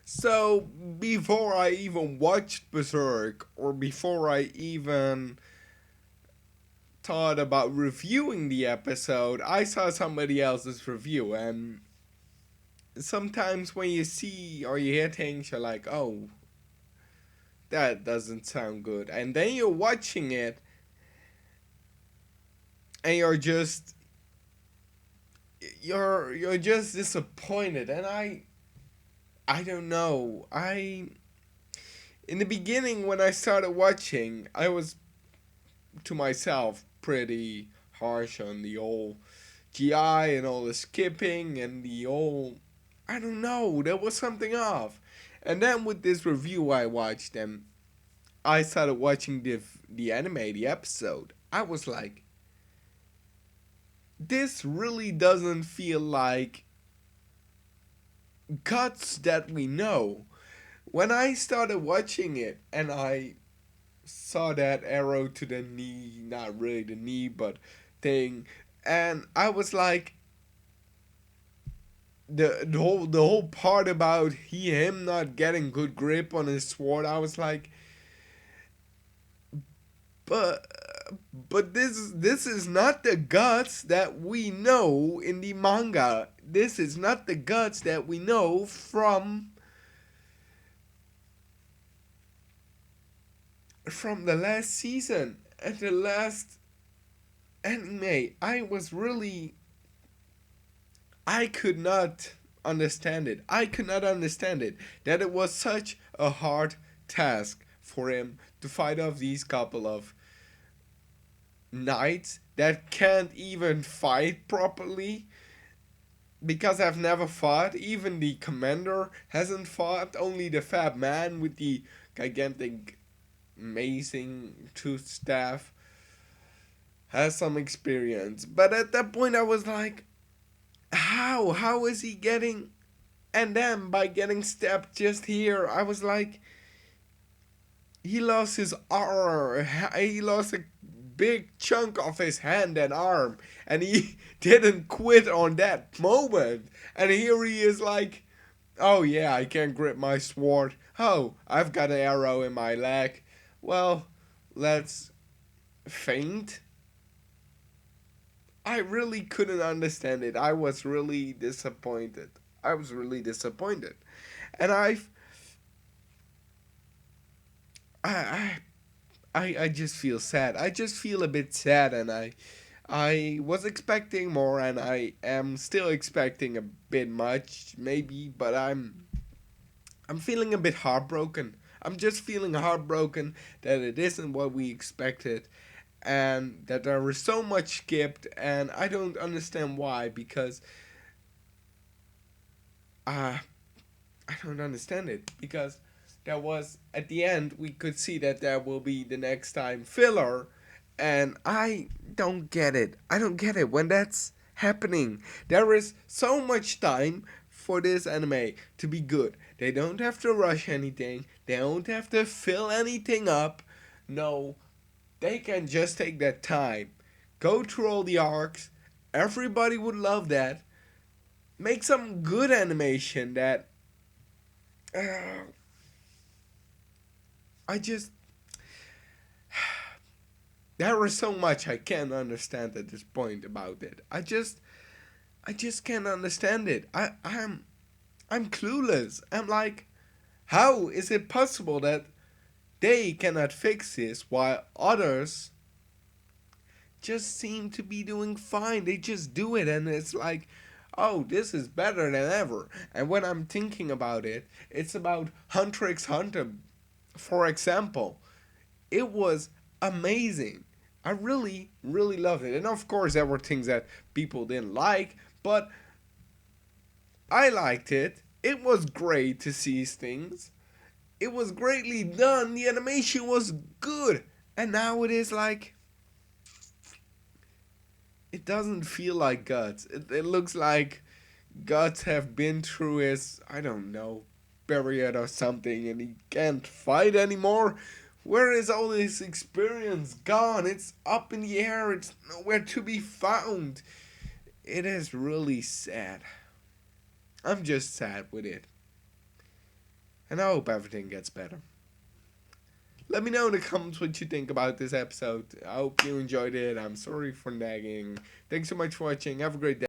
So before I even watched Berserk, or before I even thought about reviewing the episode, I saw somebody else's review, and sometimes when you see or you hear things, you're like, oh, that doesn't sound good. And then you're watching it and you're just disappointed. And I don't know. I In the beginning when I started watching, I was to myself pretty harsh on the old GI and all the skipping and the old, I don't know, there was something off. And then with this review I watched and I started watching the anime, the episode. I was like, this really doesn't feel like guts that we know. When I started watching it and I saw that arrow to the knee, not really the knee, but thing, and I was like, the whole part about him not getting good grip on his sword, I was like, but this is not the guts that we know in the manga. This is not the guts that we know from the last season and the last anime. I could not understand it. I could not understand it that it was such a hard task for him to fight off these couple of knights that can't even fight properly, because I've never fought. Even the commander hasn't fought. Only the fat man with the gigantic, amazing tooth staff has some experience. But at that point, I was like, how? How is he getting? And then by getting stabbed just here, I was like, he lost his arm. He lost a big chunk of his hand and arm, and he didn't quit on that moment. And here he is like, oh yeah, I can't grip my sword. Oh, I've got an arrow in my leg. Well, let's faint. I really couldn't understand it. I was really disappointed. I was really disappointed. And I I just feel sad. I just feel a bit sad, and I was expecting more, and I am still expecting a bit much, maybe, but I'm feeling a bit heartbroken. I'm just feeling heartbroken that it isn't what we expected, and that there was so much skipped, and I don't understand why, because uh I don't understand it, because there was, at the end we could see that there will be the next time filler, and I don't get it. I don't get it when that's happening. There is so much time for this anime to be good. They don't have to rush anything. They don't have to fill anything up. No, they can just take that time. Go through all the arcs. Everybody would love that. Make some good animation that uh, I just, there is so much I can't understand at this point about it. I just can't understand it. I'm clueless. I'm like, how is it possible that they cannot fix this while others just seem to be doing fine? They just do it, and it's like, oh, this is better than ever. And when I'm thinking about it, it's about Hunter x Hunter, for example. It was amazing. I really, really loved it. And of course, there were things that people didn't like, but I liked it. It was great to see things. It was greatly done. The animation was good. And now it is like, it doesn't feel like Guts. It looks like Guts have been through his, I don't know, period or something, and he can't fight anymore. Where is all this experience gone? It's up in the air. It's nowhere to be found. It is really sad. I'm just sad with it. And I hope everything gets better. Let me know in the comments what you think about this episode. I hope you enjoyed it. I'm sorry for nagging. Thanks so much for watching. Have a great day.